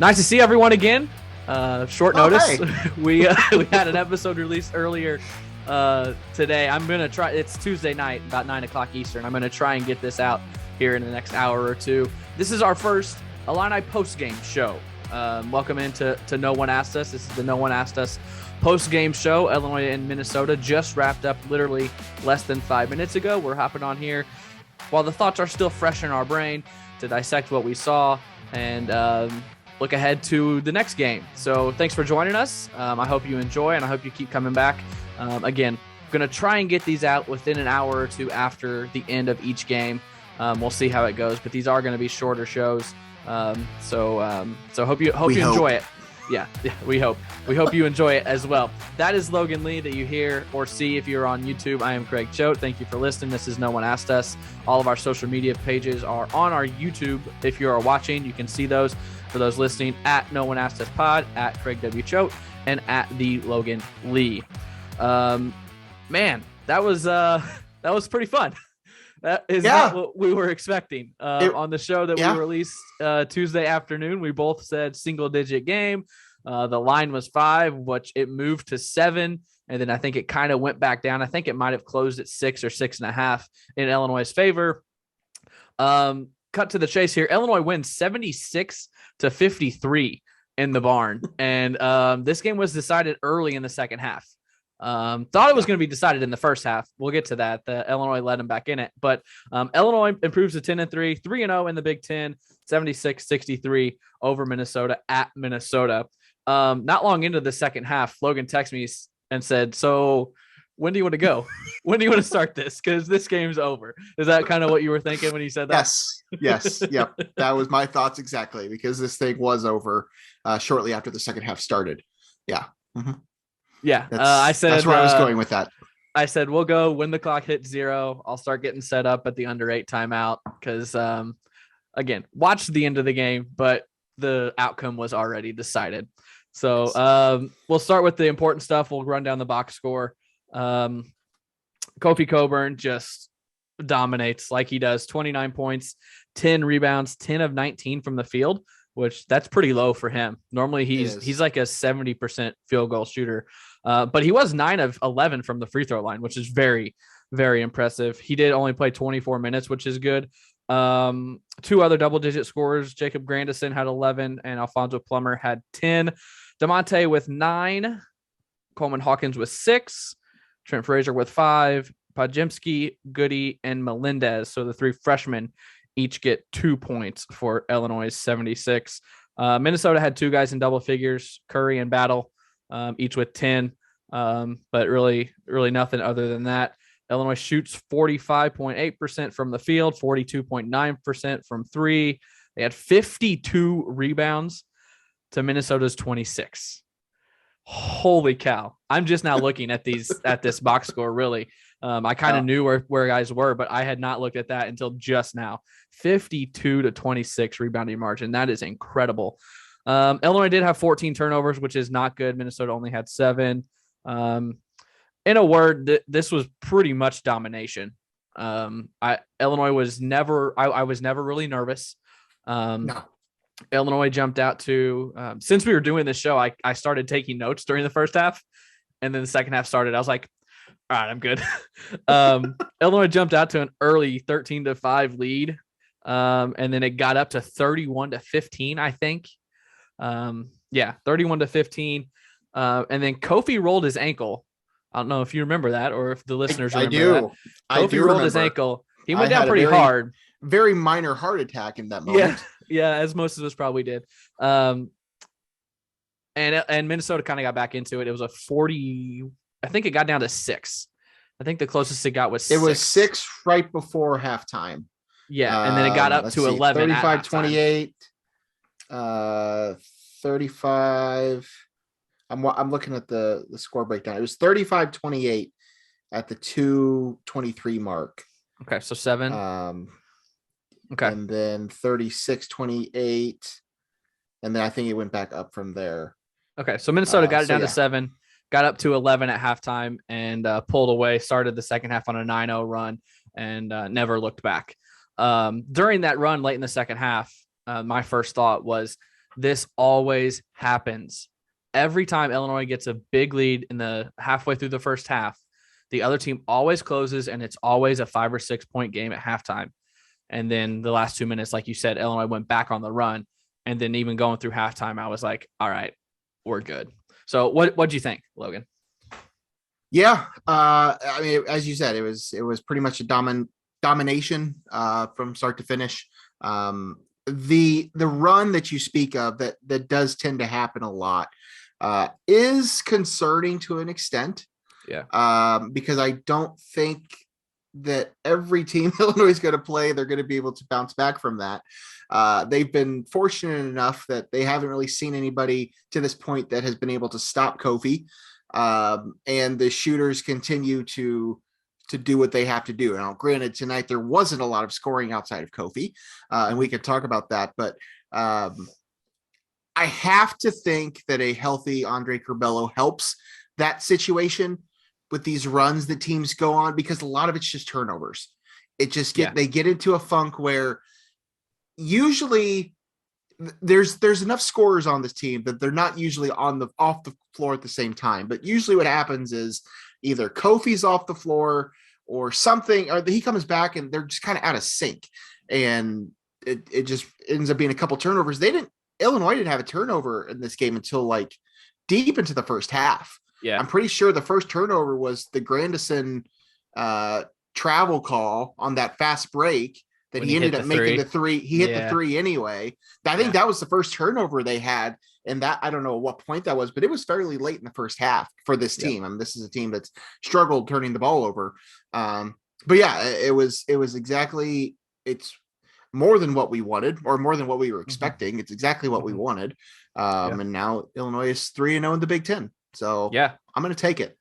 Nice to see everyone again. Short notice. Hey. We had an episode released earlier today. I'm going to try. It's Tuesday night, about 9 o'clock Eastern. I'm going to try and get this out here in the next hour or two. This is our first Illini postgame show. Welcome into No One Asked Us. This is the No One Asked Us postgame show. Illinois and Minnesota just wrapped up literally less than 5 minutes ago. We're hopping on here while the thoughts are still fresh in our brain to dissect what we saw and look ahead to the next game. So thanks for joining us. I hope you enjoy, and I hope you keep coming back. Again, going to try and get these out within an hour or two after the end of each game. We'll see how it goes, but these are going to be shorter shows. So hope you enjoy it. Yeah, we hope you enjoy it as well. That is Logan Lee that you hear or see if you're on YouTube. I am Craig Choate. Thank you for listening. This is No One Asked Us. All of our social media pages are on our YouTube. If you are watching, you can see those. For those listening, at No One Asked Us Pod, at Craig W. Choate, and at the Logan Lee. Man, that was pretty fun. That is not what we were expecting. On the show that we released Tuesday afternoon, we both said single-digit game. The line was 5, which it moved to 7, and then I think it kind of went back down. I think it might have closed at 6 or 6.5 in Illinois' favor. Cut to the chase here. Illinois wins 76-53 in the barn, and this game was decided early in the second half. Thought it was going to be decided in the first half. We'll get to that. The Illinois led them back in it, but Illinois improves to 10-3, 3-0 in the Big Ten, 76-63 over Minnesota at Minnesota. Not long into the second half, Logan texted me and said, "So when do you want to go? When do you want to start this? Because this game's over." Is that kind of what you were thinking when you said that? Yes. Yep. That was my thoughts exactly, because this thing was over shortly after the second half started. Yeah. Mm-hmm. Yeah. I said that's where I was going with that. I said, we'll go when the clock hits 0. I'll start getting set up at the under 8 timeout because, again, watch the end of the game, but the outcome was already decided. So we'll start with the important stuff. We'll run down the box score. Kofi Cockburn just dominates like he does. 29 points, 10 rebounds, 10 of 19 from the field, which that's pretty low for him. Normally he's like a 70% field goal shooter. But he was 9 of 11 from the free throw line, which is very, very impressive. He did only play 24 minutes, which is good. 2 other double-digit scorers, Jacob Grandison had 11, and Alfonso Plummer had 10. DeMonte with 9, Coleman Hawkins with 6, Trent Frazier with 5, Pajemski, Goody, and Melendez. So the 3 freshmen each get 2 points for Illinois' 76. Minnesota had 2 guys in double figures, Curry and Battle, each with 10, but really nothing other than that. Illinois shoots 45.8% from the field, 42.9% from 3. They had 52 rebounds to Minnesota's 26. Holy cow. I'm just now looking at this box score, really. I kind of knew where guys were, but I had not looked at that until just now. 52-26 rebounding margin. That is incredible. Illinois did have 14 turnovers, which is not good. Minnesota only had 7. In a word, this was pretty much domination. Illinois was never, I was never really nervous. No. Illinois jumped out to, since we were doing this show, I started taking notes during the first half, and then the second half started. I was like, all right, I'm good. Illinois jumped out to an early 13-5 lead. And then it got up to 31-15, I think. 31-15. And then Kofi rolled his ankle. I don't know if you remember that or if the listeners remember that. Kofi rolled his ankle. He went down pretty hard. Very minor heart attack in that moment. Yeah, as most of us probably did. And Minnesota kind of got back into it. It was a 40. I think it got down to 6. I think the closest it got was 6. It was 6 right before halftime. Yeah, and then it got up to 11. 35-28. 35. I'm looking at the score breakdown. It was 35-28 at the 2:23 mark. Okay, so 7. Okay. And then 36-28. And then I think it went back up from there. Okay, so Minnesota got it down to 7, got up to 11 at halftime, and pulled away, started the second half on a 9-0 run, and never looked back. During that run late in the second half, my first thought was This always happens. Every time Illinois gets a big lead in the halfway through the first half, the other team always closes, and it's always a 5 or 6 point game at halftime. And then the last 2 minutes, like you said, Illinois went back on the run. And then even going through halftime, I was like, all right, we're good. So what'd you think, Logan? Yeah. I mean, as you said, it was pretty much a domination from start to finish. The run that you speak of that does tend to happen a lot is concerning to an extent. Yeah. Because I don't think that every team Illinois is going to play, they're going to be able to bounce back from that. They've been fortunate enough that they haven't really seen anybody to this point that has been able to stop Kofi. And the shooters continue to do what they have to do. Now, granted, tonight there wasn't a lot of scoring outside of Kofi, and we could talk about that, but I have to think that a healthy Andre Curbelo helps that situation with these runs that teams go on, because a lot of it's just turnovers. It just they get into a funk where usually there's enough scorers on this team that they're not usually off the floor at the same time. But usually what happens is either Kofi's off the floor or something, or he comes back and they're just kind of out of sync. And it just ends up being a couple turnovers. Illinois didn't have a turnover in this game until like deep into the first half. Yeah. I'm pretty sure the first turnover was the Grandison travel call on that fast break that When he ended up making the three. He hit the three anyway. I think that was the first turnover they had. And that, I don't know what point that was, but it was fairly late in the first half for this team. I mean, this is a team that's struggled turning the ball over. But yeah, it was exactly, it's more than what we wanted, or more than what we were expecting. It's exactly what we wanted. And now Illinois is 3-0 in the Big Ten. So yeah, I'm going to take it.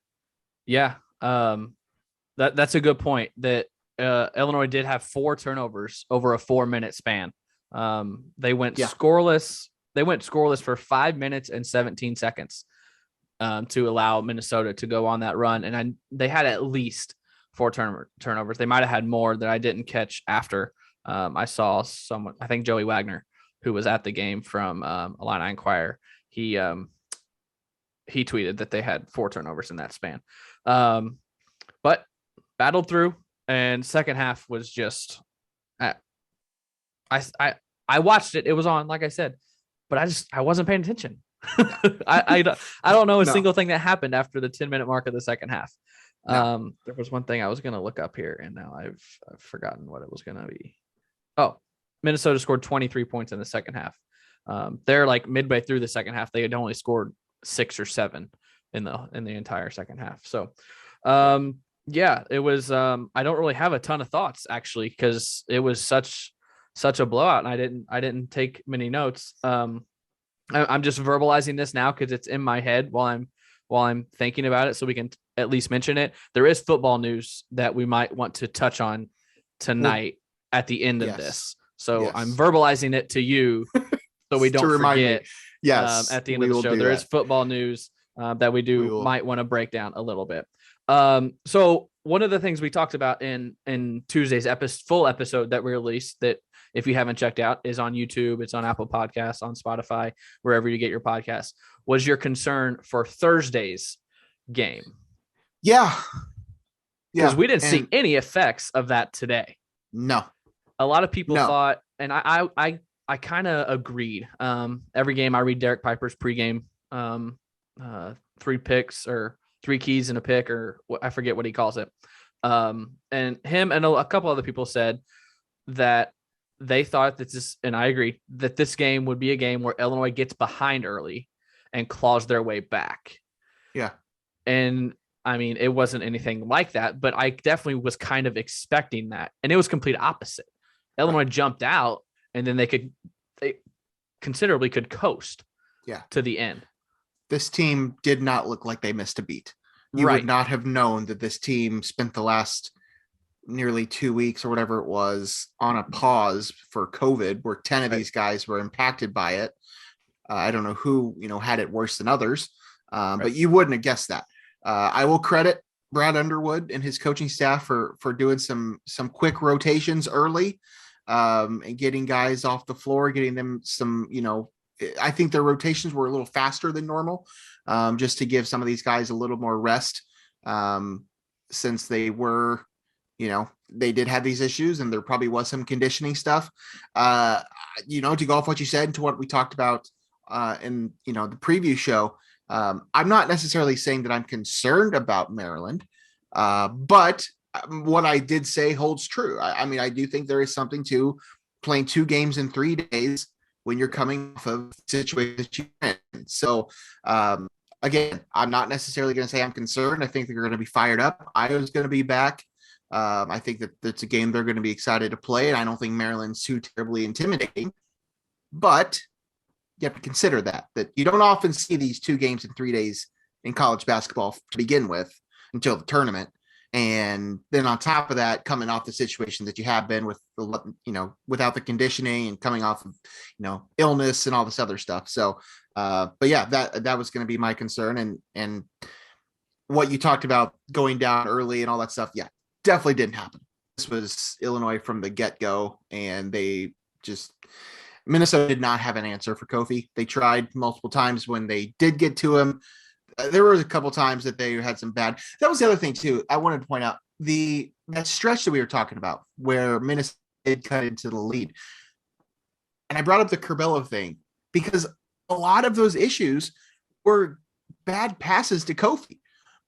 Yeah. That's a good point, that Illinois did have 4 turnovers over a 4-minute span. They went scoreless. They went scoreless for 5 minutes and 17 seconds to allow Minnesota to go on that run. And they had at least 4 turnovers. They might've had more that I didn't catch after. I saw someone, I think Joey Wagner, who was at the game from Illini Inquirer. He tweeted that they had 4 turnovers in that span. But battled through, and second half was just, I watched it. It was on, like I said, but I wasn't paying attention. I don't know a single thing that happened after the 10-minute mark of the second half. There was one thing I was going to look up here, and now I've forgotten what it was going to be. Oh, Minnesota scored 23 points in the second half. They're like midway through the second half. They had only scored 6 or 7 in the entire second half. So, it was, I don't really have a ton of thoughts actually, because it was such a blowout, and I didn't take many notes. I'm just verbalizing this now because it's in my head while I'm thinking about it, so we can at least mention it. There is football news that we might want to touch on tonight at the end of this. So I'm verbalizing it to you so we don't forget. Yes, at the end of the show, there is football news that we might want to break down a little bit. So one of the things we talked about in Tuesday's full episode that we released, that if you haven't checked out, is on YouTube, it's on Apple Podcasts, on Spotify, wherever you get your podcasts, was your concern for Thursday's game. Yeah. Because we didn't see any effects of that today. No. A lot of people thought, and I kind of agreed. Every game I read Derek Piper's pregame, 3 picks or 3 keys in a pick, or I forget what he calls it. And him and a couple other people said that they thought that this, and I agree, that this game would be a game where Illinois gets behind early and claws their way back. Yeah. And I mean, it wasn't anything like that, but I definitely was kind of expecting that. And it was complete opposite. Illinois jumped out, and then they considerably could coast to the end. This team did not look like they missed a beat. You would not have known that this team spent the last nearly 2 weeks or whatever it was on a pause for COVID, where 10 of these guys were impacted by it. I don't know who, had it worse than others, but you wouldn't have guessed that. I will credit Brad Underwood and his coaching staff for doing some quick rotations early, and getting guys off the floor, getting them some, I think their rotations were a little faster than normal, just to give some of these guys a little more rest, since they were, they did have these issues and there probably was some conditioning stuff. To go off what you said and to what we talked about in, the preview show, I'm not necessarily saying that I'm concerned about Maryland, but what I did say holds true. I mean, I do think there is something to playing 2 games in 3 days when you're coming off of situations you're in. So, again, I'm not necessarily going to say I'm concerned. I think they're going to be fired up. Iowa's going to be back. I think that it's a game they're going to be excited to play, and I don't think Maryland's too terribly intimidating. But you have to consider that you don't often see these 2 games in 3 days in college basketball to begin with until the tournament. And then on top of that, coming off the situation that you have been with, without the conditioning and coming off of, illness and all this other stuff. So, but yeah, that was going to be my concern. And what you talked about going down early and all that stuff. Yeah, definitely didn't happen. This was Illinois from the get-go, and Minnesota did not have an answer for Kofi. They tried multiple times when they did get to him. There were a couple times that they had some bad. That was the other thing too. I wanted to point out that stretch that we were talking about where Minnesota did cut into the lead. And I brought up the Curbelo thing because a lot of those issues were bad passes to Kofi.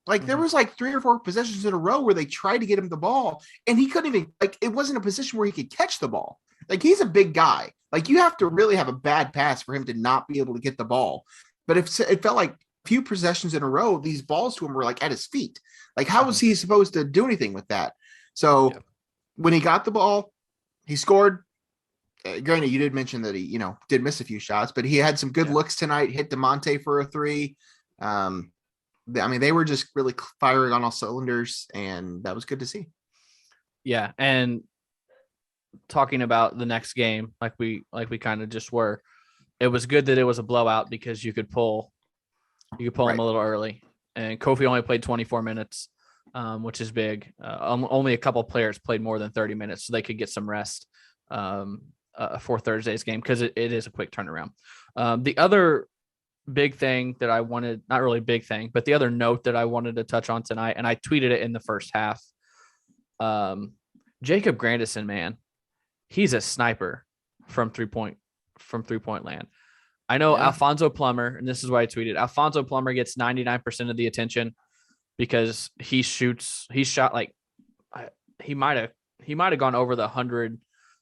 Like there was like 3 or 4 possessions in a row where they tried to get him the ball and he couldn't even, it wasn't a position where he could catch the ball. Like he's a big guy. Like you have to really have a bad pass for him to not be able to get the ball. But if it felt like few possessions in a row, these balls to him were like at his feet. Like how was he supposed to do anything with that? So when he got the ball, he scored. Granted, you did mention that he, did miss a few shots, but he had some good looks tonight. Hit DeMonte for a 3. They were just really firing on all cylinders, and that was good to see. Yeah, and talking about the next game, like we kind of just were, it was good that it was a blowout because you could pull him a little early. And Kofi only played 24 minutes, which is big. Only a couple players played more than 30 minutes, so they could get some rest for Thursday's game because it is a quick turnaround. The other big thing that I wanted, not really big thing, but the other note that I wanted to touch on tonight, and I tweeted it in the first half. Jacob Grandison, man, he's a sniper from three-point land. I know Alfonso Plummer, and this is why I tweeted, Alfonso Plummer gets 99% of the attention because he shot like he might have gone over the 100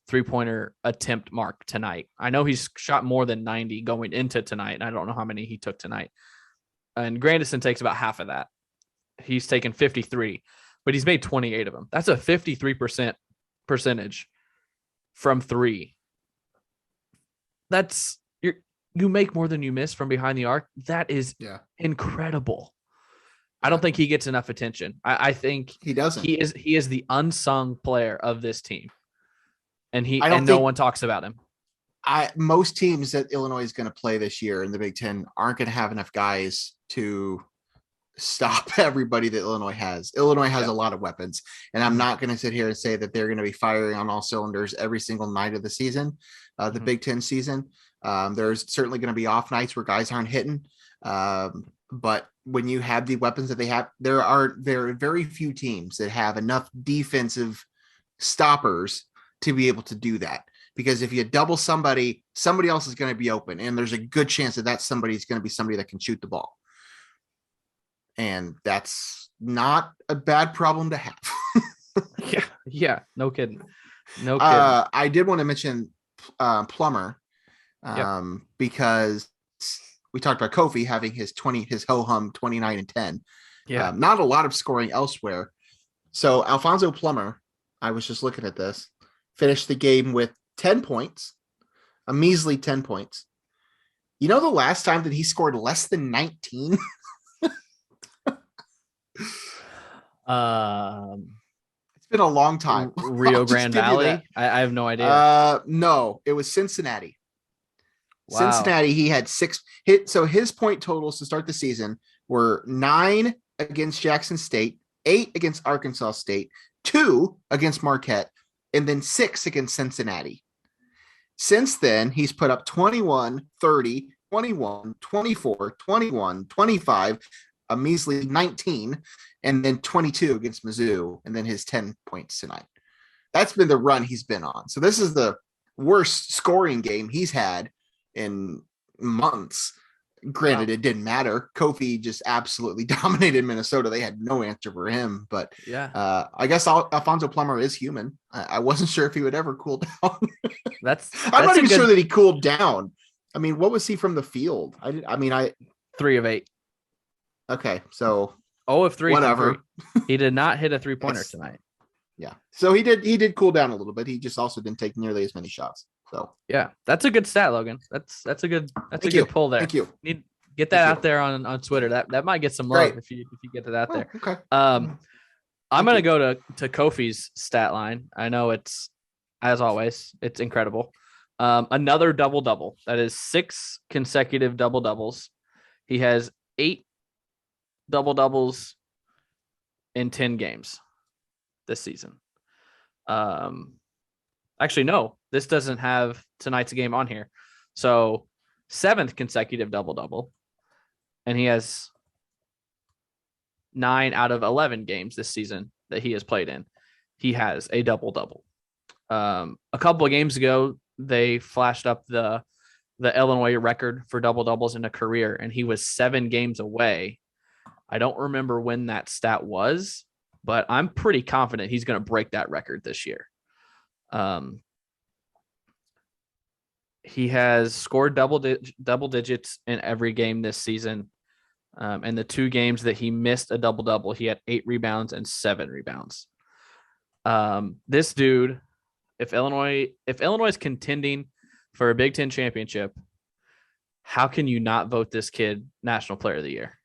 3-pointer attempt mark tonight. I know he's shot more than 90 going into tonight, and I don't know how many he took tonight. And Grandison takes about half of that. He's taken 53, but he's made 28 of them. That's a 53% percentage from 3. That's you make more than you miss from behind the arc. That is incredible. I don't think he gets enough attention. I think he doesn't. He is the unsung player of this team, and no one talks about him. Most teams that Illinois is going to play this year in the Big Ten aren't going to have enough guys to stop everybody that Illinois has. Illinois has a lot of weapons, and I'm not going to sit here and say that they're going to be firing on all cylinders every single night of the season, the Big Ten season. There's certainly going to be off nights where guys aren't hitting. But when you have the weapons that they have, there are very few teams that have enough defensive stoppers to be able to do that. Because if you double somebody else is going to be open, and there's a good chance that somebody is going to be somebody that can shoot the ball. And that's not a bad problem to have. Yeah, no kidding. I did want to mention Plummer because we talked about Kofi having his ho-hum 29 and 10. Yeah. Not a lot of scoring elsewhere. So Alfonso Plummer, I was just looking at this, finished the game with 10 points, a measly 10 points. You know the last time that he scored less than 19? It's been a long time. Rio Grande Valley? I have no idea. No, it was Cincinnati. Wow. Cincinnati, he had 6 hit. So his point totals to start the season were 9 against Jackson State, 8 against Arkansas State, 2 against Marquette, and then 6 against Cincinnati. Since then, he's put up 21, 30, 21, 24, 21, 25, a measly 19, and then 22 against Mizzou, and then his 10 points tonight. That's been the run he's been on. So this is the worst scoring game he's had in months. Granted, It didn't matter. Kofi just absolutely dominated Minnesota. They had no answer for him. But I guess Alfonso Plummer is human. I wasn't sure if he would ever cool down. I'm not even sure that he cooled down. I mean, what was he from the field? I 3 of 8. Okay, so 0 of 3. Whatever. He did not hit a 3-pointer tonight. Yeah, so he did cool down a little bit. He just also didn't take nearly as many shots. So yeah, that's a good stat, Logan. That's a good pull there. Thank you. Get that out there on Twitter. That might get some love if you get it out there. Okay. I'm gonna go to Kofi's stat line. I know it's, as always, it's incredible. Another double-double. That is 6 consecutive double-doubles. He has 8 double-doubles in 10 games this season. Actually, no, this doesn't have tonight's game on here. So 7th consecutive double-double. And he has 9 out of 11 games this season that he has played in. He has a double-double. A couple of games ago, they flashed up the Illinois record for double-doubles in a career, and he was 7 games away. I don't remember when that stat was, but I'm pretty confident he's going to break that record this year. He has scored double digits in every game this season. And the 2 games that he missed a double-double, he had 8 rebounds and 7 rebounds. This dude, if Illinois is contending for a Big Ten championship, how can you not vote this kid National Player of the Year?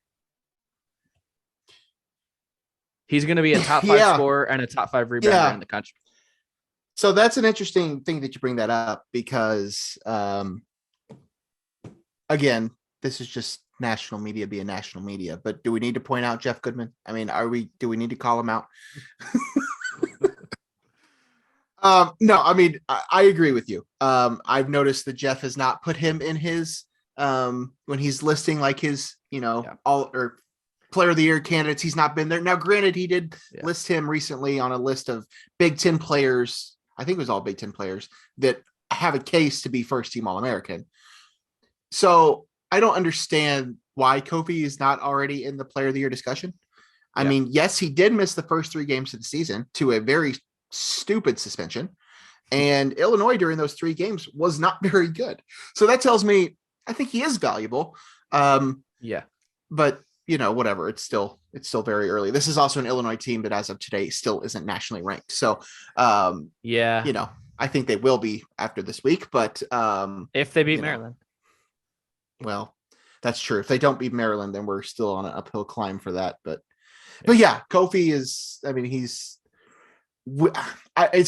He's going to be a top 5 scorer and a top 5 rebounder in the country. So that's an interesting thing that you bring that up because, again, this is just national media being national media. But do we need to point out Jeff Goodman? I mean, do we need to call him out? No, I mean, I agree with you. I've noticed that Jeff has not put him in his when he's listing like his, all or Player of the Year candidates. He's not been there. Now, granted, he did list him recently on a list of Big Ten players. I think it was all Big Ten players that have a case to be first team All-American. So I don't understand why Kofi is not already in the Player of the Year discussion. I mean, yes, he did miss the first 3 games of the season to a very stupid suspension. And Illinois during those 3 games was not very good. So that tells me I think he is valuable. But whatever. It's still very early. This is also an Illinois team that as of today still isn't nationally ranked. So I think they will be after this week, but if they beat Maryland. Well, that's true. If they don't beat Maryland, then we're still on an uphill climb for that. But yeah, Kofi is, I mean, it's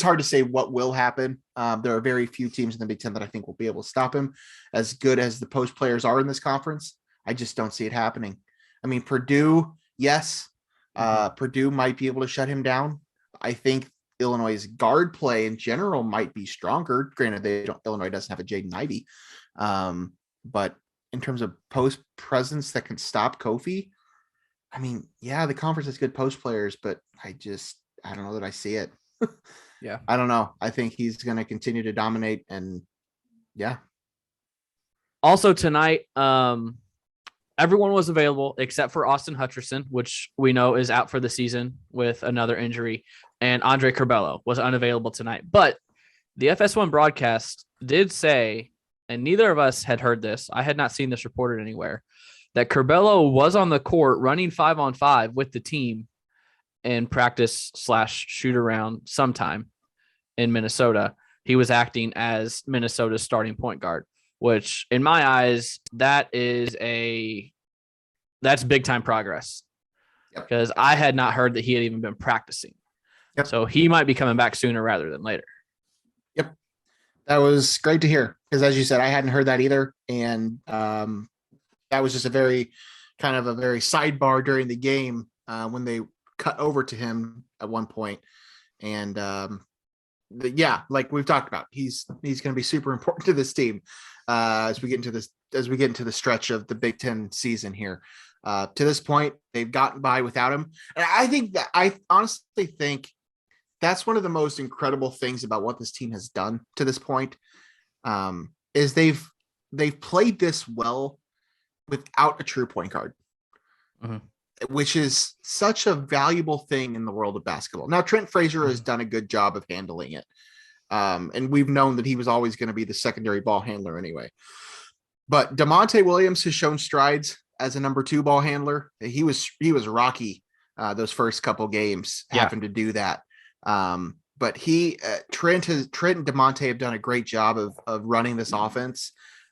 hard to say what will happen. There are very few teams in the Big Ten that I think will be able to stop him. As good as the post players are in this conference, I just don't see it happening. I mean, Purdue, yes. Purdue might be able to shut him down. I think Illinois' guard play in general might be stronger. Granted, Illinois doesn't have a Jaden Ivey. But in terms of post presence that can stop Kofi, I mean, the conference has good post players, but I don't know that I see it. I don't know. I think he's going to continue to dominate and Also tonight, everyone was available except for Austin Hutcherson, which we know is out for the season with another injury, and Andre Curbelo was unavailable tonight. But the FS1 broadcast did say, and neither of us had heard this, I had not seen this reported anywhere, that Curbelo was on the court running 5-on-5 with the team in practice / shoot around sometime in Minnesota. He was acting as Minnesota's starting point guard, which in my eyes, that's big time progress because I had not heard that he had even been practicing. So he might be coming back sooner rather than later. That was great to hear because, as you said, I hadn't heard that either. And that was just a very sidebar during the game when they cut over to him at one point. And yeah, like we've talked about, he's going to be super important to this team as we get into the stretch of the Big Ten season here. To this point, they've gotten by without him, and I honestly think that's one of the most incredible things about what this team has done to this point. Is they've played this well without a true point guard, which is such a valuable thing in the world of basketball. Now, Trent Frazier has done a good job of handling it. And we've known that he was always going to be the secondary ball handler anyway. But DeMonte Williams has shown strides as a number 2 ball handler. He was rocky those first couple games, having to do that. But Trent and DeMonte have done a great job of running this offense.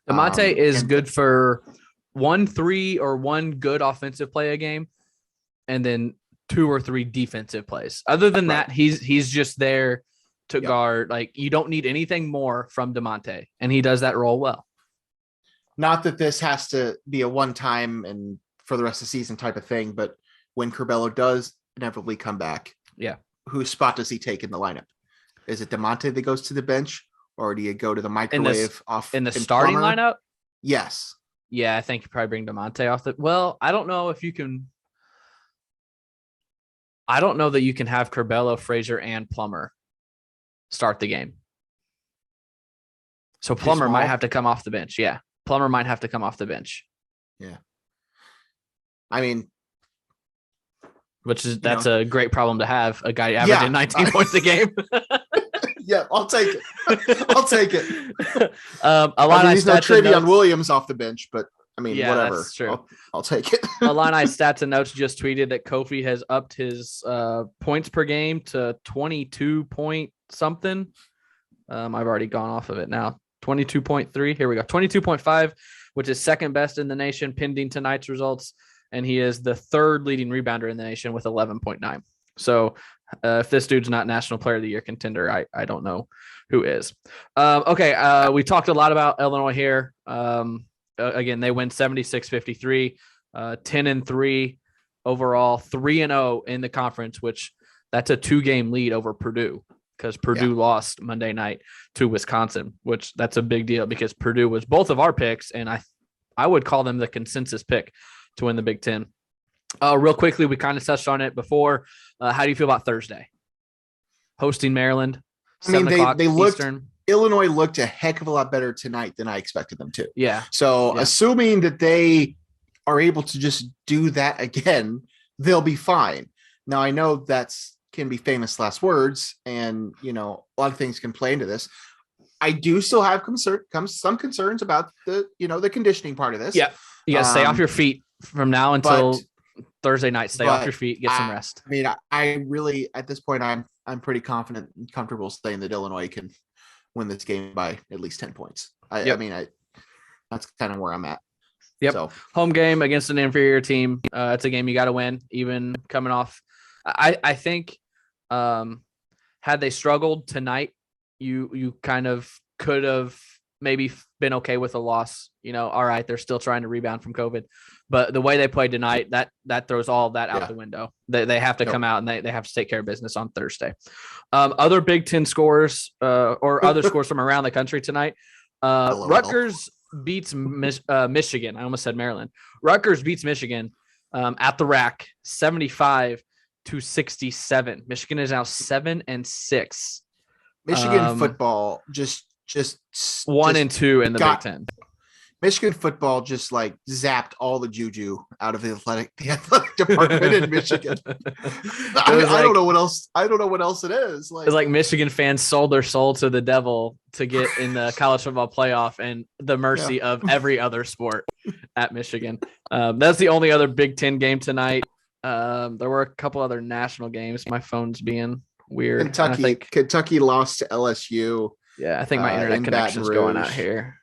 DeMonte is good for 1-3 or one good offensive play a game, and then 2 or 3 defensive plays. Other than that, he's just there to guard. Like, you don't need anything more from DeMonte, and he does that role well. Not that this has to be a one-time and for the rest of the season type of thing, but when Curbelo does inevitably come back, whose spot does he take in the lineup? Is it DeMonte that goes to the bench, or do you go to the microwave in the starting Plummer? lineup? Yes. Yeah, I think you probably bring DeMonte off the. Well, I don't know if you can. I don't know that you can have Curbelo, Frazier, and Plummer start the game. So Plummer might have to come off the bench. Yeah, Plummer might have to come off the bench. Yeah. I mean, that's a great problem to have. A guy averaging 19 points a game. Yeah, I'll take it. I'll take it. He's no Travion Williams off the bench, but I mean, whatever. That's true. I'll take it. Illini Stats and Notes just tweeted that Kofi has upped his points per game to 22 point something. I've already gone off of it now. 22.3. Here we go. 22.5, which is second best in the nation pending tonight's results. And he is the 3rd leading rebounder in the nation with 11.9. So if this dude's not National Player of the Year contender, I don't know who is. Okay, we talked a lot about Illinois here. Again, they win 76-53, 10-3 overall, 3-0 in the conference, which that's a 2-game lead over Purdue, because Purdue lost Monday night to Wisconsin, which that's a big deal because Purdue was both of our picks, and I would call them the consensus pick to win the Big Ten. Real quickly, we kind of touched on it before. How do you feel about Thursday? Hosting Maryland, 7 o'clock Eastern. Illinois looked a heck of a lot better tonight than I expected them to. Yeah. So assuming that they are able to just do that again, they'll be fine. Now, I know can be famous last words, and, a lot of things can play into this. I do still have some concerns about the conditioning part of this. Yeah. You got to stay off your feet from now until Thursday night. Stay off your feet, get some rest. I mean, I really, at this point, I'm pretty confident and comfortable saying that Illinois can win this game by at least 10 points. I mean, that's kind of where I'm at. Yep. So, home game against an inferior team. It's a game you got to win, even coming off. I think had they struggled tonight, you kind of could have maybe been okay with a loss. All right, they're still trying to rebound from COVID. But the way they played tonight, that throws all of that out the window. They have to come out and they have to take care of business on Thursday. Other Big Ten scores or other scores from around the country tonight. Rutgers beats Michigan. I almost said Maryland. Rutgers beats Michigan at the rack, 75-67. Michigan is now 7-6. Michigan football just 1-2 in the Big Ten. Michigan football just zapped all the juju out of the athletic department in Michigan. I don't know what else. I don't know what else it is. It's like Michigan fans sold their soul to the devil to get in the college football playoff, and the mercy of every other sport at Michigan. That's the only other Big Ten game tonight. There were a couple other national games. My phone's being weird. Kentucky lost to LSU. Yeah, I think my internet connection is going out here.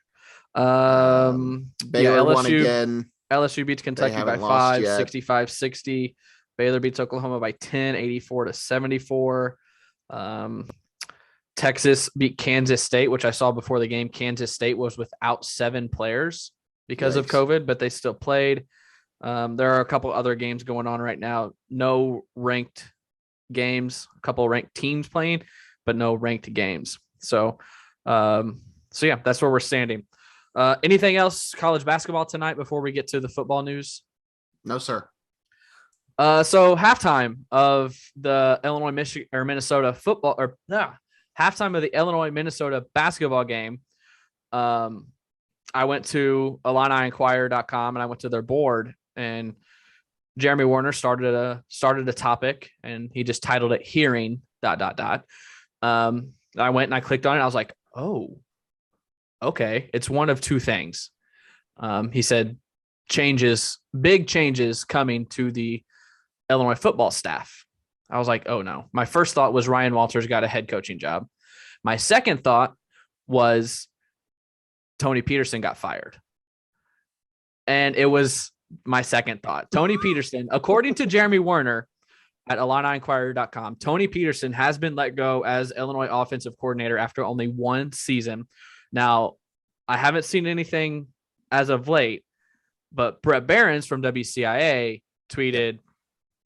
Baylor won again. LSU beats Kentucky by 5, 65-60. Baylor beats Oklahoma by 10, 84-74. Texas beat Kansas State, which I saw before the game. Kansas State was without 7 players because of COVID, but they still played. There are a couple other games going on right now. No ranked games, a couple ranked teams playing. but no ranked games. So yeah, that's where we're standing. Anything else college basketball tonight before we get to the football news? No, sir. So halftime of the Illinois Minnesota football halftime of the Illinois Minnesota basketball game. I went to IlliniInquirer.com and I went to their board, and Jeremy Warner started a topic, and he just titled it "Hearing ... I went and I clicked on it. I was like, oh, okay. It's one of two things. He said big changes coming to the Illinois football staff. I was like, oh no. My first thought was Ryan Walters got a head coaching job. My second thought was Tony Peterson got fired. And it was my second thought. Tony Peterson, according to Jeremy Warner at IlliniInquirer.com, Tony Peterson has been let go as Illinois offensive coordinator after only one season. Now, I haven't seen anything as of late, but Brett Behrens from WCIA tweeted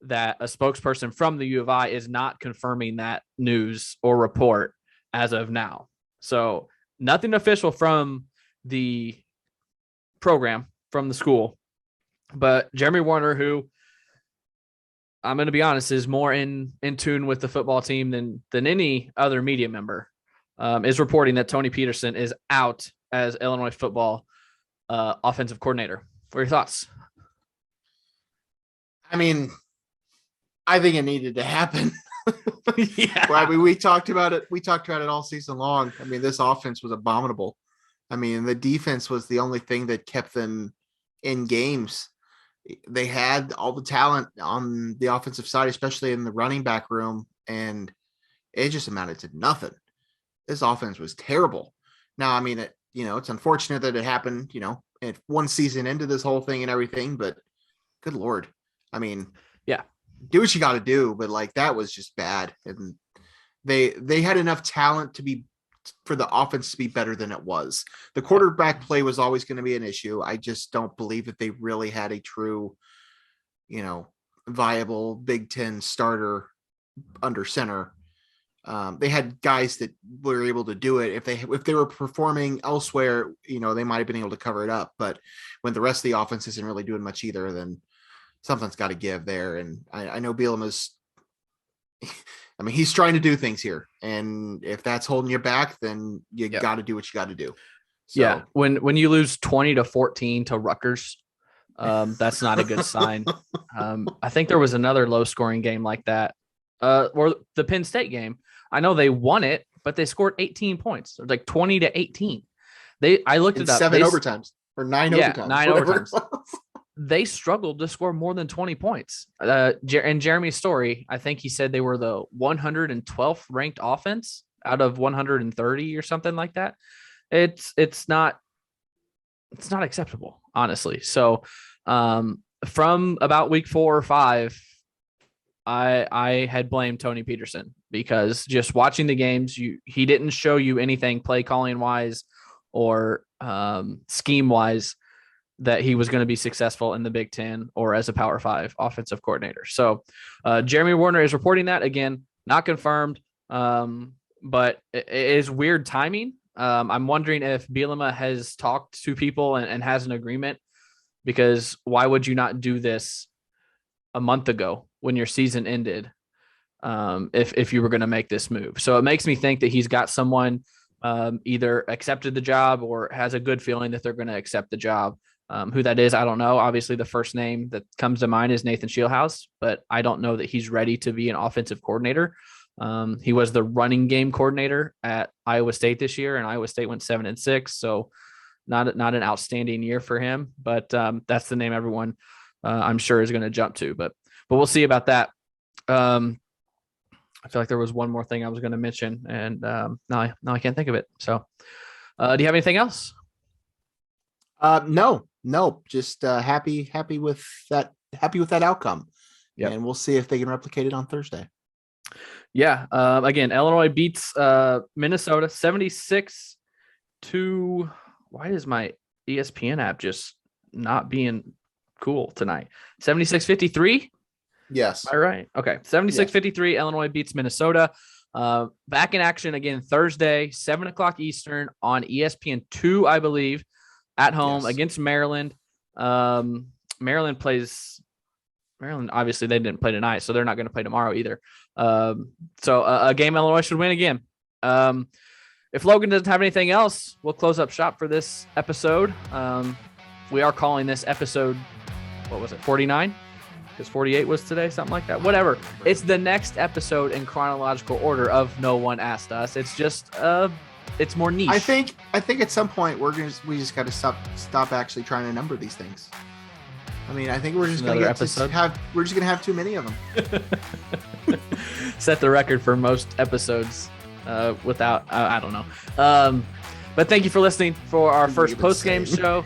that a spokesperson from the U of I is not confirming that news or report as of now. So nothing official from the program, from the school, but Jeremy Warner, who I'm going to be honest, is more in tune with the football team than any other media member, is reporting that Tony Peterson is out as Illinois football offensive coordinator. What are your thoughts? I mean, I think it needed to happen. Yeah. Well, I mean, we talked about it. We talked about it all season long. I mean, this offense was abominable. I mean, the defense was the only thing that kept them in games. They had all the talent on the offensive side, especially in the running back room, and it just amounted to nothing. This offense was terrible. Now, I mean, it's unfortunate that it happened, one season into this whole thing and everything, but good Lord. I mean, yeah, do what you got to do, but like that was just bad. And they had enough talent for the offense to be better than it was. The quarterback play was always going to be an issue. I just don't believe that they really had a true, viable Big Ten starter under center. They had guys that were able to do it. If they were performing elsewhere, they might have been able to cover it up. But when the rest of the offense isn't really doing much either, then something's got to give there. And I know Bielema's, I mean, he's trying to do things here. And if that's holding you back, then you got to do what you got to do. So, yeah. When you lose 20-14 to Rutgers, that's not a good sign. I think there was another low scoring game like that. Or the Penn State game. I know they won it, but they scored 18 points, like 20-18. I looked it up. 7 overtimes or 9 overtimes. 9 overtimes. They struggled to score more than 20 points. In Jeremy's story, I think he said they were the 112th ranked offense out of 130 or something like that. It's not acceptable, honestly. So from about week 4 or 5, I had blamed Tony Peterson because just watching the games, he didn't show you anything play calling wise or scheme wise that he was going to be successful in the Big Ten or as a Power 5 offensive coordinator. So Jeremy Warner is reporting that, again, not confirmed, but it is weird timing. I'm wondering if Bielema has talked to people and has an agreement, because why would you not do this a month ago when your season ended if you were going to make this move? So it makes me think that he's got someone either accepted the job or has a good feeling that they're going to accept the job. Who that is, I don't know. Obviously, the first name that comes to mind is Nathan Shieldhouse, but I don't know that he's ready to be an offensive coordinator. He was the running game coordinator at Iowa State this year, and Iowa State went 7-6. So not an outstanding year for him, but that's the name everyone I'm sure is going to jump to. But we'll see about that. I feel like there was one more thing I was going to mention, and now I can't think of it. So do you have anything else? No, just happy with that outcome. Yep. And we'll see if they can replicate it on Thursday. Yeah. Again, Illinois beats Minnesota 76 to, why is my ESPN app just not being cool tonight? 76-53? Yes. All right. Okay. 76-53, Illinois beats Minnesota. Back in action again Thursday, 7:00 Eastern on ESPN2, I believe, at home against Maryland. Maryland, obviously they didn't play tonight, so they're not going to play tomorrow either. So a game Illinois should win again. If Logan doesn't have anything else, we'll close up shop for this episode. We are calling this episode, what was it, 49? Because 48 was today, something like that. Whatever. It's the next episode in chronological order of No One Asked Us. It's just it's more niche. I think at some point we just got to stop actually trying to number these things. I mean, I think we're just going to have too many of them. Set the record for most episodes without I don't know. But thank you for listening for our first post-game show.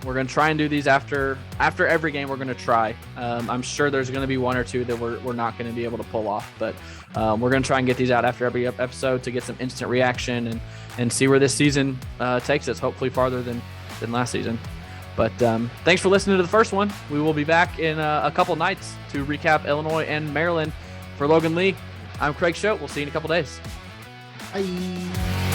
We're going to try and do these after every game. We're going to try. I'm sure there's going to be one or two that we're not going to be able to pull off, but we're going to try and get these out after every episode to get some instant reaction and see where this season takes us, hopefully farther than last season. But thanks for listening to the first one. We will be back in a couple nights to recap Illinois and Maryland. For Logan Lee, I'm Craig Choate. We'll see you in a couple days. Bye.